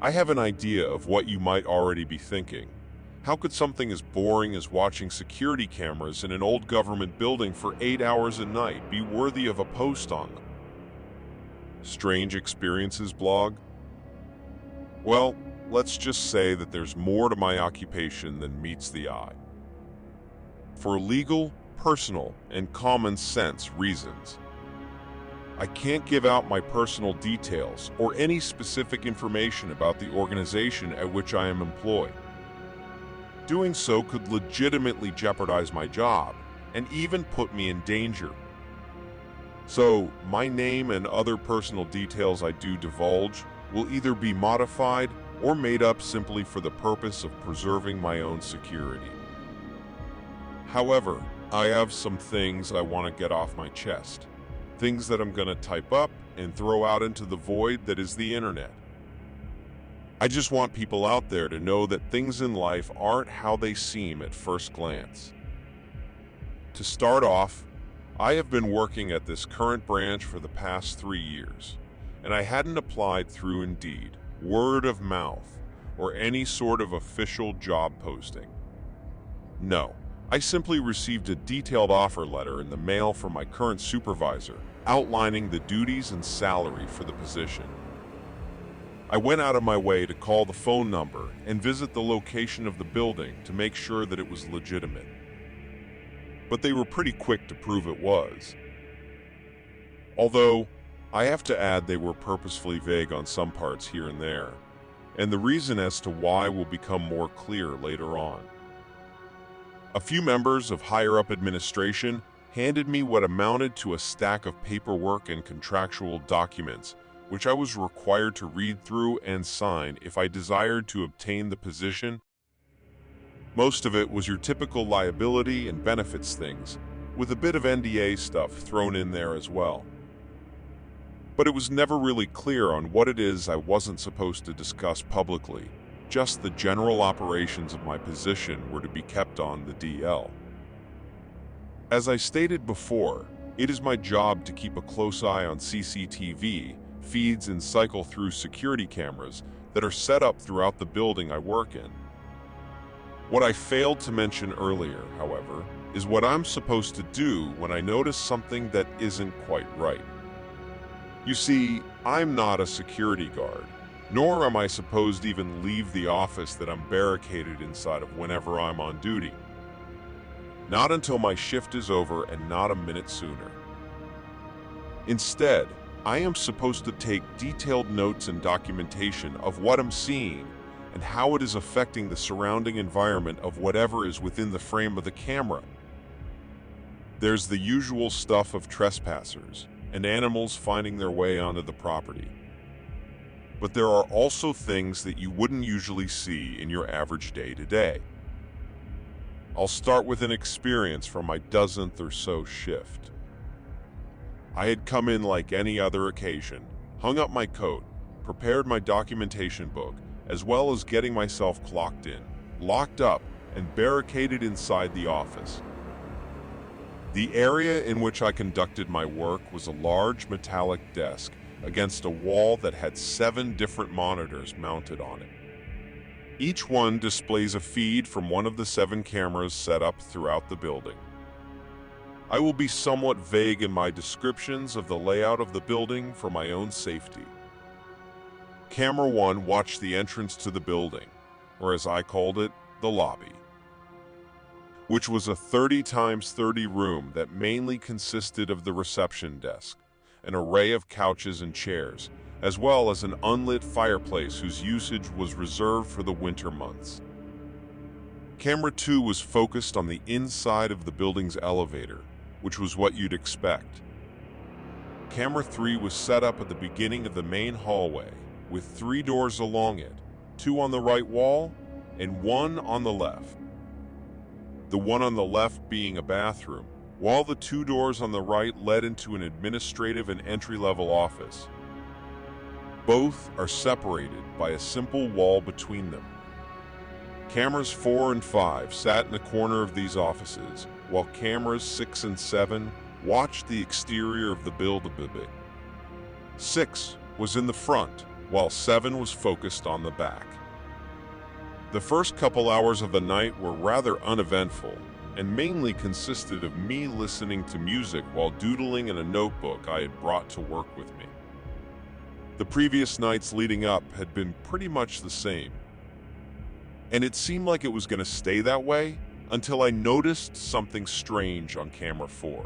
I have an idea of what you might already be thinking. How could something as boring as watching security cameras in an old government building for 8 hours a night be worthy of a post on them? Strange Experiences blog? Well, let's just say that there's more to my occupation than meets the eye. For legal, personal, and common sense reasons, I can't give out my personal details or any specific information about the organization at which I am employed. Doing so could legitimately jeopardize my job and even put me in danger. So, my name and other personal details I do divulge will either be modified or made up simply for the purpose of preserving my own security. However, I have some things I want to get off my chest. Things that I'm going to type up and throw out into the void that is the internet. I just want people out there to know that things in life aren't how they seem at first glance. To start off, I have been working at this current branch for the past 3 years, and I hadn't applied through Indeed, word of mouth, or any sort of official job posting. No. I simply received a detailed offer letter in the mail from my current supervisor, outlining the duties and salary for the position. I went out of my way to call the phone number and visit the location of the building to make sure that it was legitimate. But they were pretty quick to prove it was. Although, I have to add they were purposefully vague on some parts here and there, and the reason as to why will become more clear later on. A few members of higher-up administration handed me what amounted to a stack of paperwork and contractual documents, which I was required to read through and sign if I desired to obtain the position. Most of it was your typical liability and benefits things, with a bit of NDA stuff thrown in there as well. But it was never really clear on what it is I wasn't supposed to discuss publicly. Just the general operations of my position were to be kept on the DL. As I stated before, it is my job to keep a close eye on CCTV feeds and cycle through security cameras that are set up throughout the building I work in. What I failed to mention earlier, however, is what I'm supposed to do when I notice something that isn't quite right. You see, I'm not a security guard. Nor am I supposed to even leave the office that I'm barricaded inside of whenever I'm on duty. Not until my shift is over and not a minute sooner. Instead, I am supposed to take detailed notes and documentation of what I'm seeing and how it is affecting the surrounding environment of whatever is within the frame of the camera. There's the usual stuff of trespassers and animals finding their way onto the property. But there are also things that you wouldn't usually see in your average day-to-day. I'll start with an experience from my dozenth or so shift. I had come in like any other occasion, hung up my coat, prepared my documentation book, as well as getting myself clocked in, locked up, and barricaded inside the office. The area in which I conducted my work was a large metallic desk against a wall that had 7 different monitors mounted on it. Each one displays a feed from one of the 7 cameras set up throughout the building. I will be somewhat vague in my descriptions of the layout of the building for my own safety. Camera 1 watched the entrance to the building, or as I called it, the lobby, which was a 30 x 30 room that mainly consisted of the reception desk, an array of couches and chairs, as well as an unlit fireplace whose usage was reserved for the winter months. Camera 2 was focused on the inside of the building's elevator, which was what you'd expect. Camera 3 was set up at the beginning of the main hallway, with 3 doors along it, 2 on the right wall and 1 on the left. The one on the left being a bathroom, while the 2 doors on the right led into an administrative and entry-level office. Both are separated by a simple wall between them. Cameras 4 and 5 sat in the corner of these offices, while cameras 6 and 7 watched the exterior of the building. 6 was in the front, while 7 was focused on the back. The first couple hours of the night were rather uneventful and mainly consisted of me listening to music while doodling in a notebook I had brought to work with me. The previous nights leading up had been pretty much the same, and it seemed like it was going to stay that way until I noticed something strange on camera 4,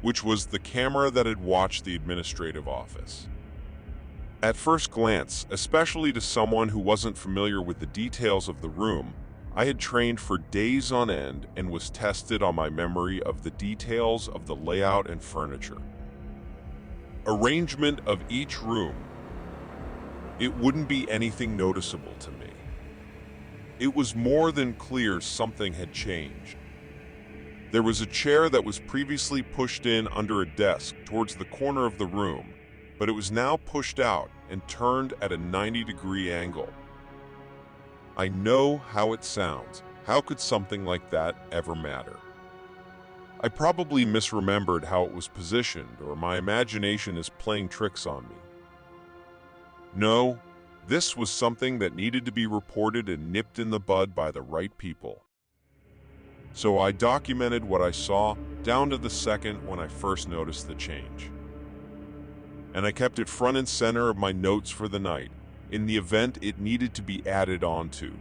which was the camera that had watched the administrative office. At first glance, especially to someone who wasn't familiar with the details of the room, I had trained for days on end and was tested on my memory of the details of the layout and furniture. Arrangement of each room. It wouldn't be anything noticeable to me. It was more than clear something had changed. There was a chair that was previously pushed in under a desk towards the corner of the room, but it was now pushed out and turned at a 90-degree angle. I know how it sounds. How could something like that ever matter? I probably misremembered how it was positioned, or my imagination is playing tricks on me. No, this was something that needed to be reported and nipped in the bud by the right people. So I documented what I saw down to the second when I first noticed the change. And I kept it front and center of my notes for the night, in the event it needed to be added on to.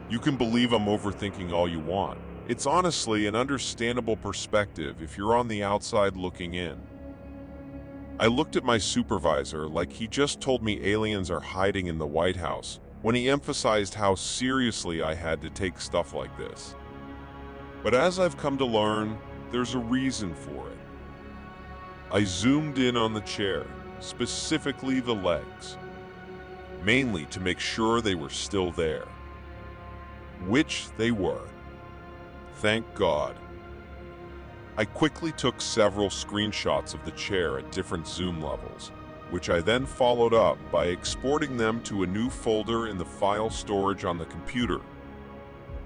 You can believe I'm overthinking all you want. It's honestly an understandable perspective if you're on the outside looking in. I looked at my supervisor like he just told me aliens are hiding in the White House when he emphasized how seriously I had to take stuff like this. But as I've come to learn, there's a reason for it. I zoomed in on the chair, specifically the legs, mainly to make sure they were still there. Which they were. Thank God. I quickly took several screenshots of the chair at different zoom levels, which I then followed up by exporting them to a new folder in the file storage on the computer.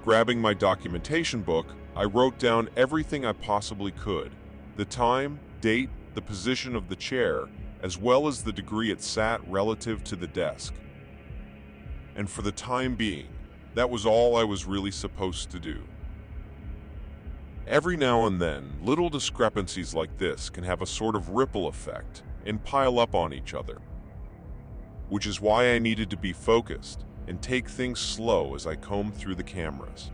Grabbing my documentation book, I wrote down everything I possibly could: the time, date, the position of the chair, as well as the degree it sat relative to the desk. And for the time being, that was all I was really supposed to do. Every now and then, little discrepancies like this can have a sort of ripple effect and pile up on each other, which is why I needed to be focused and take things slow as I combed through the cameras.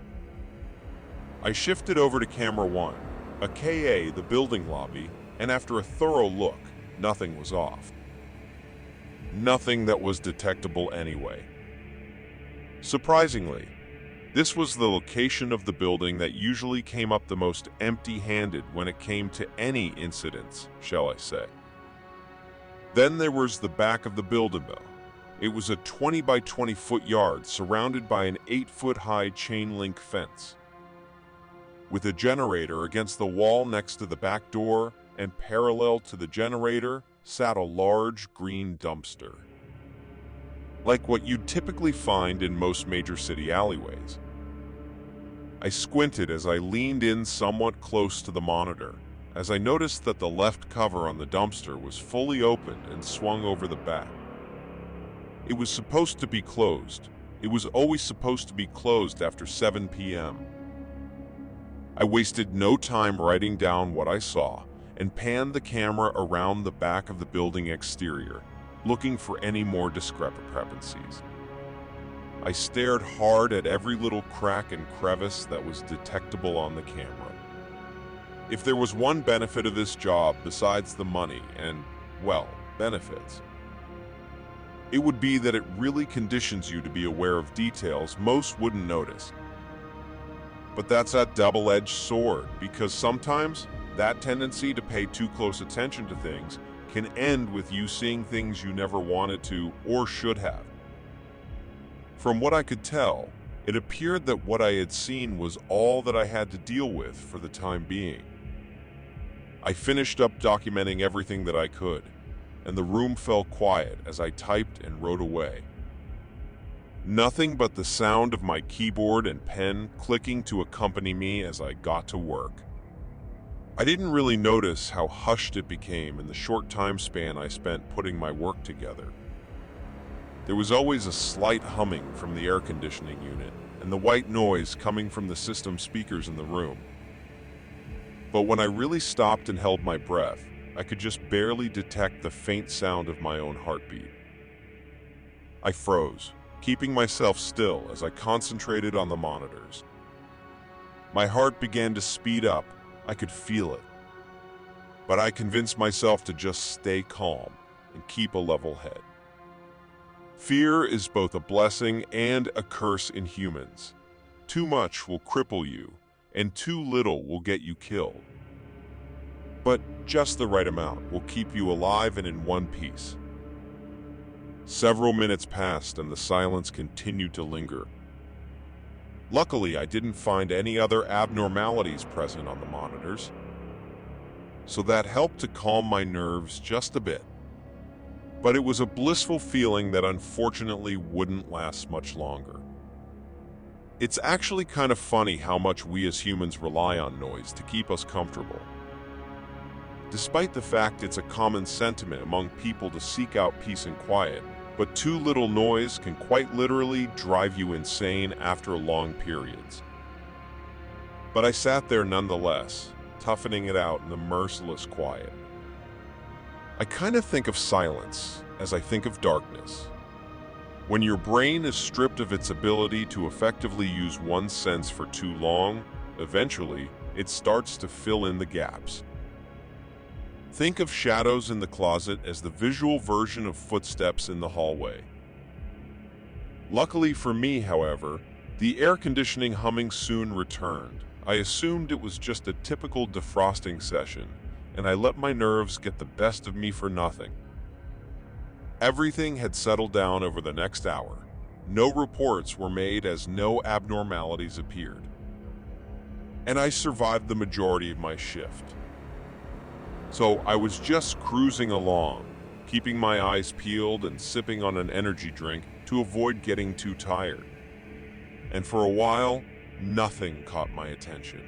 I shifted over to camera 1, aka the building lobby, and after a thorough look, nothing was off. Nothing that was detectable anyway. Surprisingly, this was the location of the building that usually came up the most empty-handed when it came to any incidents, shall I say. Then there was the back of the building. It was a 20 by 20 foot yard surrounded by an 8-foot-high chain-link fence. With a generator against the wall next to the back door, and parallel to the generator sat a large green dumpster, like what you'd typically find in most major city alleyways. I squinted as I leaned in somewhat close to the monitor, as I noticed that the left cover on the dumpster was fully opened and swung over the back. It was supposed to be closed. It was always supposed to be closed after 7 p.m. I wasted no time writing down what I saw and panned the camera around the back of the building exterior, looking for any more discrepancies. I stared hard at every little crack and crevice that was detectable on the camera. If there was one benefit of this job besides the money and, well, benefits, it would be that it really conditions you to be aware of details most wouldn't notice. But that's that double-edged sword, because sometimes that tendency to pay too close attention to things can end with you seeing things you never wanted to or should have. From what I could tell, it appeared that what I had seen was all that I had to deal with for the time being. I finished up documenting everything that I could, and the room fell quiet as I typed and wrote away. Nothing but the sound of my keyboard and pen clicking to accompany me as I got to work. I didn't really notice how hushed it became in the short time span I spent putting my work together. There was always a slight humming from the air conditioning unit and the white noise coming from the system speakers in the room. But when I really stopped and held my breath, I could just barely detect the faint sound of my own heartbeat. I froze, keeping myself still as I concentrated on the monitors. My heart began to speed up. I could feel it. But I convinced myself to just stay calm and keep a level head. Fear is both a blessing and a curse in humans. Too much will cripple you, and too little will get you killed. But just the right amount will keep you alive and in one piece. Several minutes passed and the silence continued to linger. Luckily, I didn't find any other abnormalities present on the monitors, so that helped to calm my nerves just a bit. But it was a blissful feeling that unfortunately wouldn't last much longer. It's actually kind of funny how much we as humans rely on noise to keep us comfortable. Despite the fact it's a common sentiment among people to seek out peace and quiet, but too little noise can quite literally drive you insane after long periods. But I sat there nonetheless, toughening it out in the merciless quiet. I kind of think of silence as I think of darkness. When your brain is stripped of its ability to effectively use one sense for too long, eventually it starts to fill in the gaps. Think of shadows in the closet as the visual version of footsteps in the hallway. Luckily for me, however, the air conditioning humming soon returned. I assumed it was just a typical defrosting session, and I let my nerves get the best of me for nothing. Everything had settled down over the next hour. No reports were made as no abnormalities appeared. And I survived the majority of my shift. So I was just cruising along, keeping my eyes peeled and sipping on an energy drink to avoid getting too tired. And for a while, nothing caught my attention.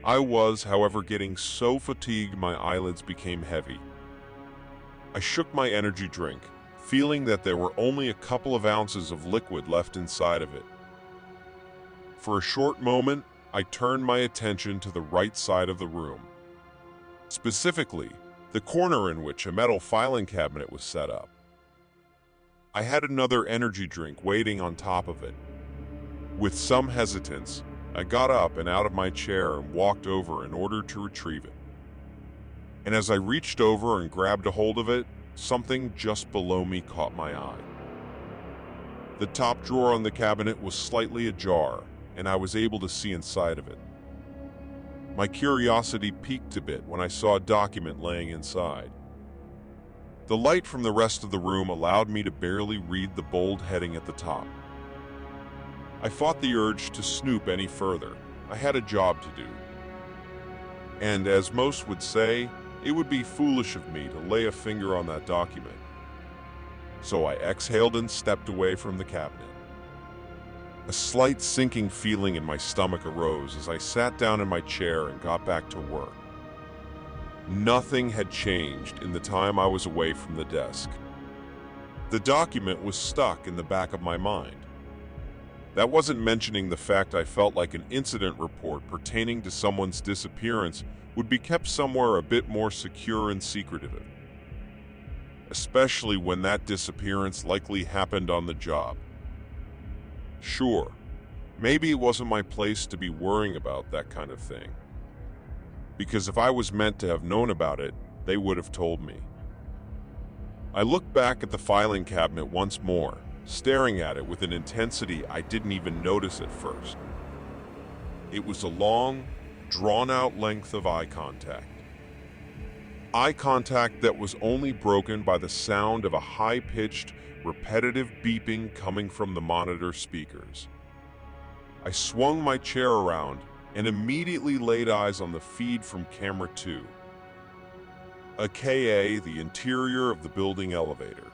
I was, however, getting so fatigued my eyelids became heavy. I shook my energy drink, feeling that there were only a couple of ounces of liquid left inside of it. For a short moment, I turned my attention to the right side of the room. Specifically, the corner in which a metal filing cabinet was set up. I had another energy drink waiting on top of it. With some hesitance, I got up and out of my chair and walked over in order to retrieve it. And as I reached over and grabbed a hold of it, something just below me caught my eye. The top drawer on the cabinet was slightly ajar, and I was able to see inside of it. My curiosity piqued a bit when I saw a document laying inside. The light from the rest of the room allowed me to barely read the bold heading at the top. I fought the urge to snoop any further. I had a job to do. And as most would say, it would be foolish of me to lay a finger on that document. So I exhaled and stepped away from the cabinet. A slight sinking feeling in my stomach arose as I sat down in my chair and got back to work. Nothing had changed in the time I was away from the desk. The document was stuck in the back of my mind. That wasn't mentioning the fact I felt like an incident report pertaining to someone's disappearance would be kept somewhere a bit more secure and secretive, especially when that disappearance likely happened on the job. Sure, maybe it wasn't my place to be worrying about that kind of thing, because if I was meant to have known about it, they would have told me. I looked back at the filing cabinet once more, staring at it with an intensity I didn't even notice at first. It was a long, drawn-out length of eye contact. Eye contact that was only broken by the sound of a high-pitched, repetitive beeping coming from the monitor speakers. I swung my chair around and immediately laid eyes on the feed from camera 2, aka the interior of the building elevator.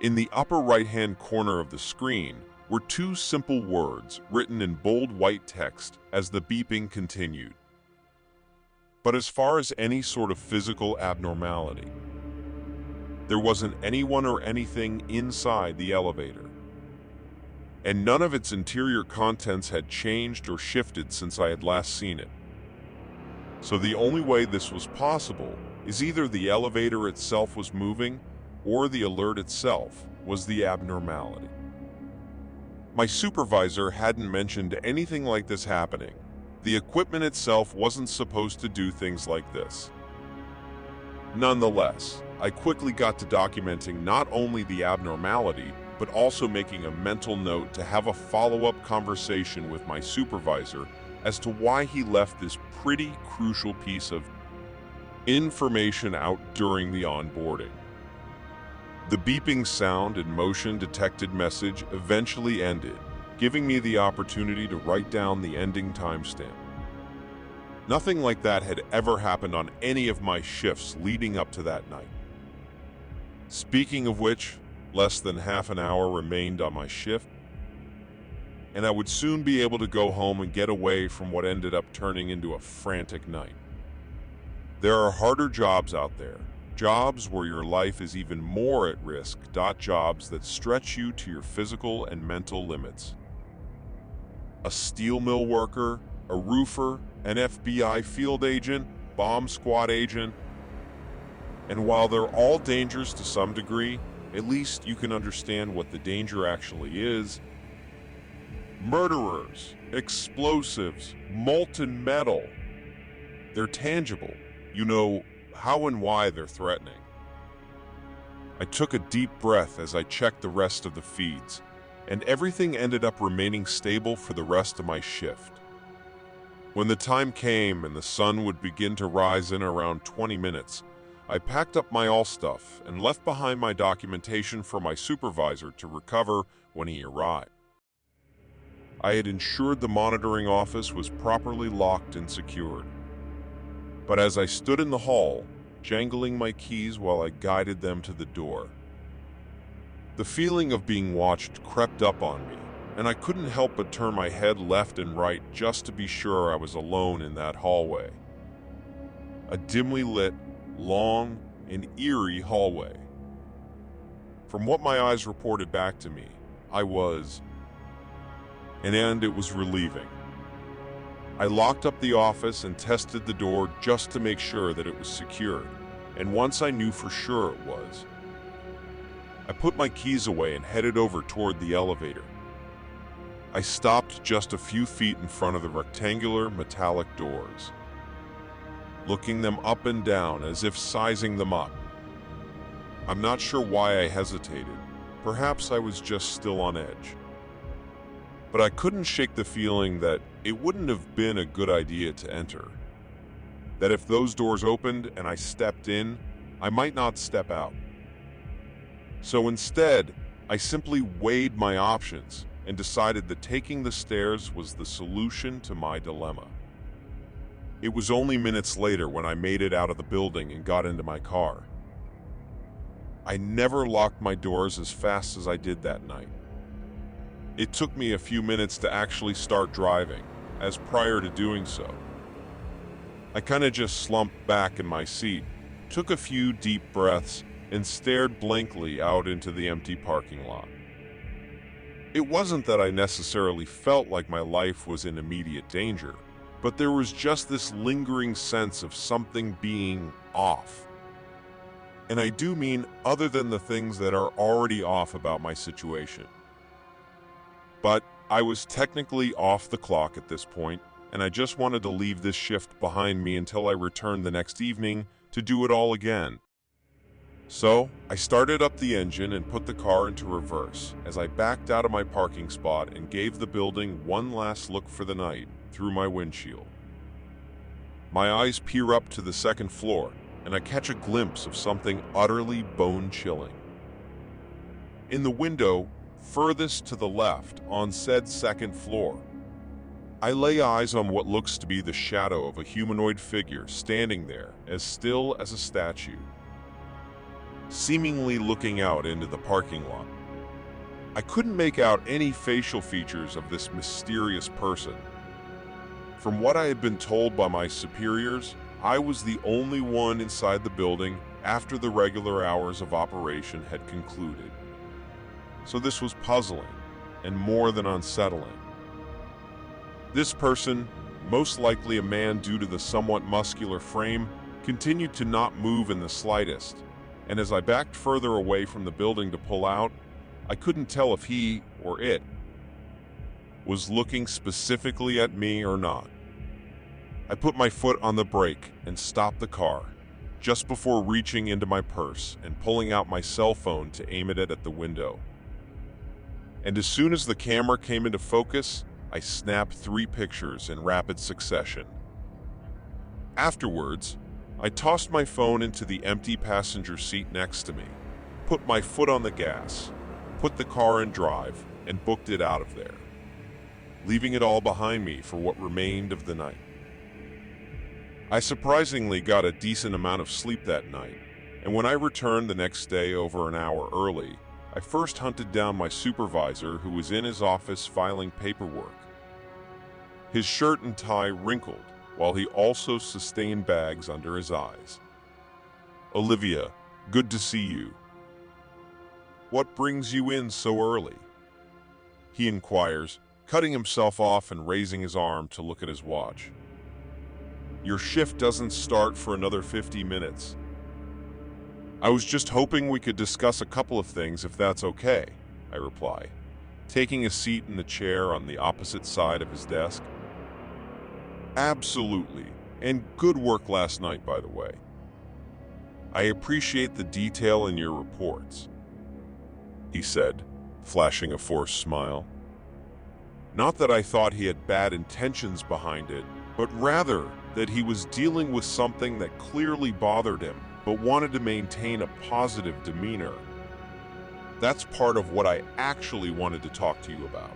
In the upper right-hand corner of the screen were two simple words written in bold white text as the beeping continued. But as far as any sort of physical abnormality, there wasn't anyone or anything inside the elevator. And none of its interior contents had changed or shifted since I had last seen it. So the only way this was possible is either the elevator itself was moving or the alert itself was the abnormality. My supervisor hadn't mentioned anything like this happening. The equipment itself wasn't supposed to do things like this. Nonetheless, I quickly got to documenting not only the abnormality, but also making a mental note to have a follow-up conversation with my supervisor as to why he left this pretty crucial piece of information out during the onboarding. The beeping sound and motion detected message eventually ended, giving me the opportunity to write down the ending timestamp. Nothing like that had ever happened on any of my shifts leading up to that night. Speaking of which, less than half an hour remained on my shift, and I would soon be able to go home and get away from what ended up turning into a frantic night. There are harder jobs out there, jobs where your life is even more at risk, jobs that stretch you to your physical and mental limits. A steel mill worker, a roofer, an FBI field agent, bomb squad agent, and while they're all dangerous to some degree, at least you can understand what the danger actually is. Murderers, explosives, molten metal. They're tangible. You know how and why they're threatening. I took a deep breath as I checked the rest of the feeds, and everything ended up remaining stable for the rest of my shift. When the time came and the sun would begin to rise in around 20 minutes, I packed up my all stuff and left behind my documentation for my supervisor to recover when he arrived. I had ensured the monitoring office was properly locked and secured. But as I stood in the hall, jangling my keys while I guided them to the door, the feeling of being watched crept up on me, and I couldn't help but turn my head left and right just to be sure I was alone in that hallway. A dimly lit, long, and eerie hallway. From what my eyes reported back to me, I was, and it was relieving. I locked up the office and tested the door just to make sure that it was secured, and once I knew for sure it was, I put my keys away and headed over toward the elevator. I stopped just a few feet in front of the rectangular metallic doors, looking them up and down as if sizing them up. I'm not sure why I hesitated. Perhaps I was just still on edge. But I couldn't shake the feeling that it wouldn't have been a good idea to enter. That if those doors opened and I stepped in, I might not step out. So instead, I simply weighed my options and decided that taking the stairs was the solution to my dilemma. It was only minutes later when I made it out of the building and got into my car. I never locked my doors as fast as I did that night. It took me a few minutes to actually start driving, as prior to doing so, I kinda just slumped back in my seat, took a few deep breaths, and stared blankly out into the empty parking lot. It wasn't that I necessarily felt like my life was in immediate danger, but there was just this lingering sense of something being off. And I do mean other than the things that are already off about my situation. But I was technically off the clock at this point, and I just wanted to leave this shift behind me until I returned the next evening to do it all again. So, I started up the engine and put the car into reverse as I backed out of my parking spot and gave the building one last look for the night through my windshield. My eyes peer up to the second floor, and I catch a glimpse of something utterly bone-chilling. In the window, furthest to the left on said second floor, I lay eyes on what looks to be the shadow of a humanoid figure standing there as still as a statue, seemingly looking out into the parking lot. I couldn't make out any facial features of this mysterious person. From what I had been told by my superiors, I was the only one inside the building after the regular hours of operation had concluded. So this was puzzling and more than unsettling. This person, most likely a man due to the somewhat muscular frame, continued to not move in the slightest, and as I backed further away from the building to pull out, I couldn't tell if he, or it, was looking specifically at me or not. I put my foot on the brake and stopped the car, just before reaching into my purse and pulling out my cell phone to aim it at the window. And as soon as the camera came into focus, I snapped 3 pictures in rapid succession. Afterwards, I tossed my phone into the empty passenger seat next to me, put my foot on the gas, put the car in drive, and booked it out of there, leaving it all behind me for what remained of the night. I surprisingly got a decent amount of sleep that night, and when I returned the next day over an hour early, I first hunted down my supervisor who was in his office filing paperwork. His shirt and tie wrinkled, while he also sustained bags under his eyes. "Olivia, good to see you. What brings you in so early?" he inquires, cutting himself off and raising his arm to look at his watch. "Your shift doesn't start for another 50 minutes. I was just hoping we could discuss a couple of things if that's okay," I reply, taking a seat in the chair on the opposite side of his desk. "Absolutely, and good work last night, by the way. I appreciate the detail in your reports," he said, flashing a forced smile. Not that I thought he had bad intentions behind it, but rather that he was dealing with something that clearly bothered him, but wanted to maintain a positive demeanor. That's part of what I actually wanted to talk to you about.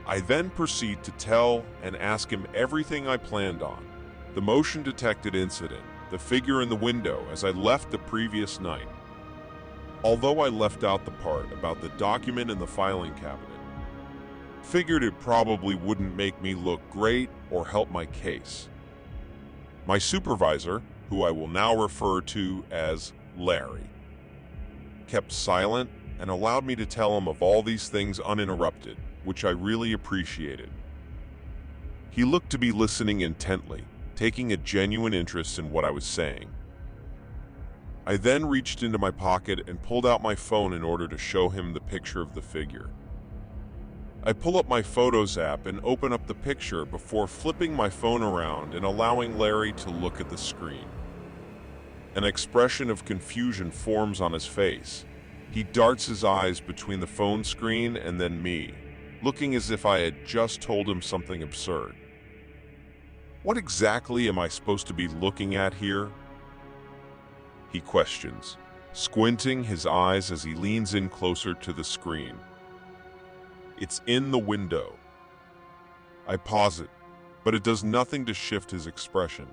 I then proceed to tell and ask him everything I planned on: the motion-detected incident, the figure in the window as I left the previous night. Although I left out the part about the document in the filing cabinet. Figured it probably wouldn't make me look great or help my case. My supervisor, who I will now refer to as Larry, kept silent and allowed me to tell him of all these things uninterrupted, which I really appreciated. He looked to be listening intently, taking a genuine interest in what I was saying. I then reached into my pocket and pulled out my phone in order to show him the picture of the figure. I pull up my Photos app and open up the picture before flipping my phone around and allowing Larry to look at the screen. An expression of confusion forms on his face. He darts his eyes between the phone screen and then me, looking as if I had just told him something absurd. "What exactly am I supposed to be looking at here?" he questions, squinting his eyes as he leans in closer to the screen. "It's in the window." I pause it, but it does nothing to shift his expression.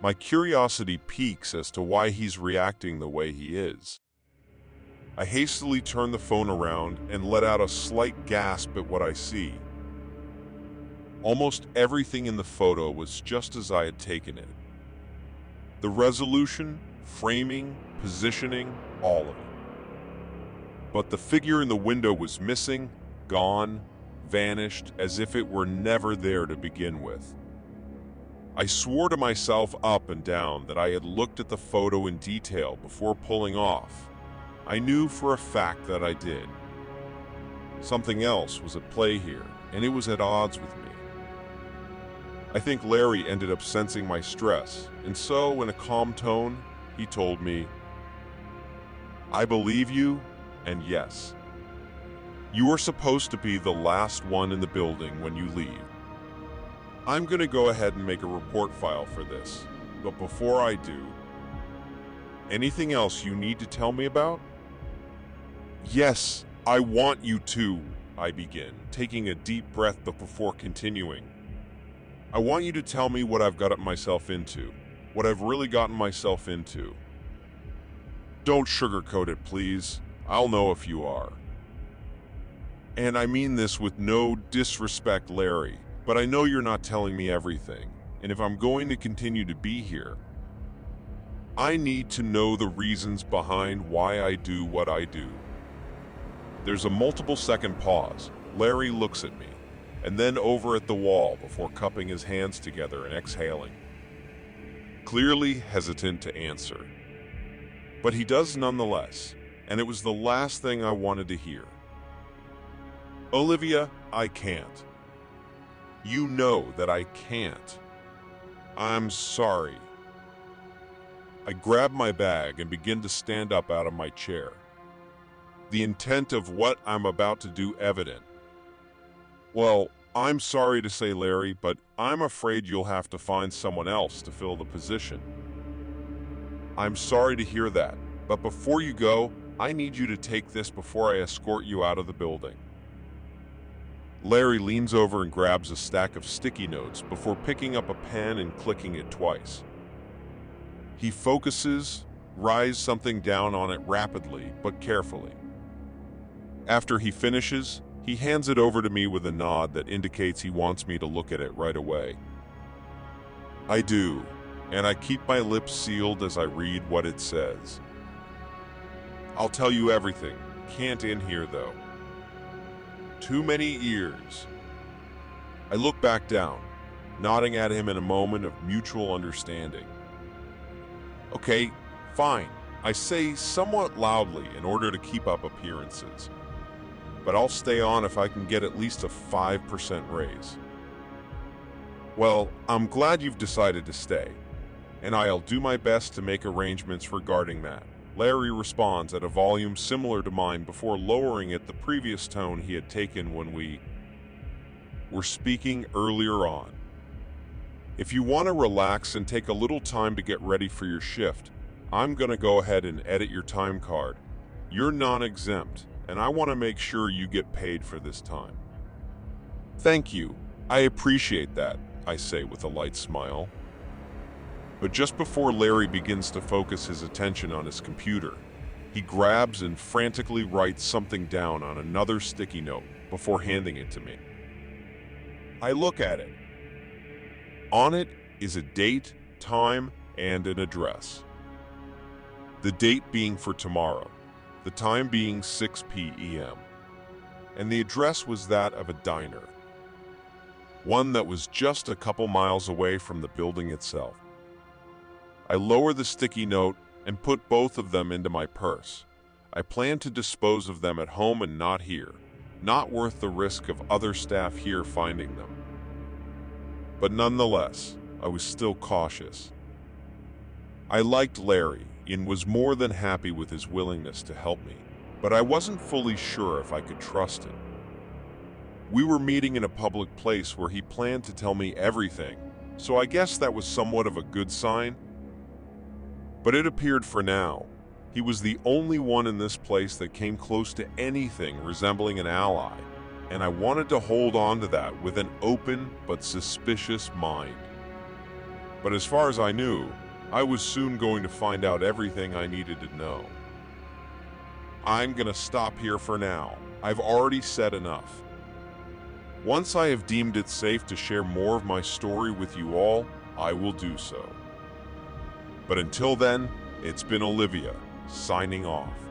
My curiosity piques as to why he's reacting the way he is. I hastily turn the phone around and let out a slight gasp at what I see. Almost everything in the photo was just as I had taken it. The resolution, framing, positioning, all of it. But the figure in the window was missing, gone, vanished, as if it were never there to begin with. I swore to myself up and down that I had looked at the photo in detail before pulling off. I knew for a fact that I did. Something else was at play here, and it was at odds with me. I think Larry ended up sensing my stress, and so, in a calm tone, he told me, "I believe you, and yes, you are supposed to be the last one in the building when you leave. I'm going to go ahead and make a report file for this, but before I do, anything else you need to tell me about?" "Yes, I want you to," I begin, taking a deep breath before continuing. "I want you to tell me what I've gotten myself into, what I've really gotten myself into. Don't sugarcoat it, please. I'll know if you are. And I mean this with no disrespect, Larry, but I know you're not telling me everything, and if I'm going to continue to be here, I need to know the reasons behind why I do what I do. There's a multiple-second pause. Larry looks at me, and then over at the wall before cupping his hands together and exhaling, clearly hesitant to answer. But he does nonetheless, and it was the last thing I wanted to hear. Olivia, I can't. You know that I can't. I'm sorry. I grab my bag and begin to stand up out of my chair, the intent of what I'm about to do evident. Well, I'm sorry to say, Larry, but I'm afraid you'll have to find someone else to fill the position. I'm sorry to hear that, but before you go, I need you to take this before I escort you out of the building. Larry leans over and grabs a stack of sticky notes before picking up a pen and clicking it twice. He focuses, writes something down on it rapidly but carefully. After he finishes, he hands it over to me with a nod that indicates he wants me to look at it right away. I do, and I keep my lips sealed as I read what it says. I'll tell you everything. Can't in here, though. Too many ears. I look back down, nodding at him in a moment of mutual understanding. Okay, fine, I say somewhat loudly in order to keep up appearances. But I'll stay on if I can get at least a 5% raise. Well, I'm glad you've decided to stay, and I'll do my best to make arrangements regarding that. Larry responds at a volume similar to mine before lowering it the previous tone he had taken when we were speaking earlier on. If you want to relax and take a little time to get ready for your shift, I'm going to go ahead and edit your time card. You're non-exempt, and I want to make sure you get paid for this time. Thank you. I appreciate that, I say with a light smile. But just before Larry begins to focus his attention on his computer, he grabs and frantically writes something down on another sticky note before handing it to me. I look at it. On it is a date, time, and an address. The date being for tomorrow, the time being 6 p.m., and the address was that of a diner, one that was just a couple miles away from the building itself. I lower the sticky note and put both of them into my purse. I plan to dispose of them at home and not here, not worth the risk of other staff here finding them. But nonetheless, I was still cautious. I liked Larry and was more than happy with his willingness to help me, but I wasn't fully sure if I could trust him. We were meeting in a public place where he planned to tell me everything, so I guess that was somewhat of a good sign. But it appeared for now, he was the only one in this place that came close to anything resembling an ally, and I wanted to hold on to that with an open but suspicious mind. But as far as I knew, I was soon going to find out everything I needed to know. I'm gonna stop here for now. I've already said enough. Once I have deemed it safe to share more of my story with you all, I will do so. But until then, it's been Olivia, signing off.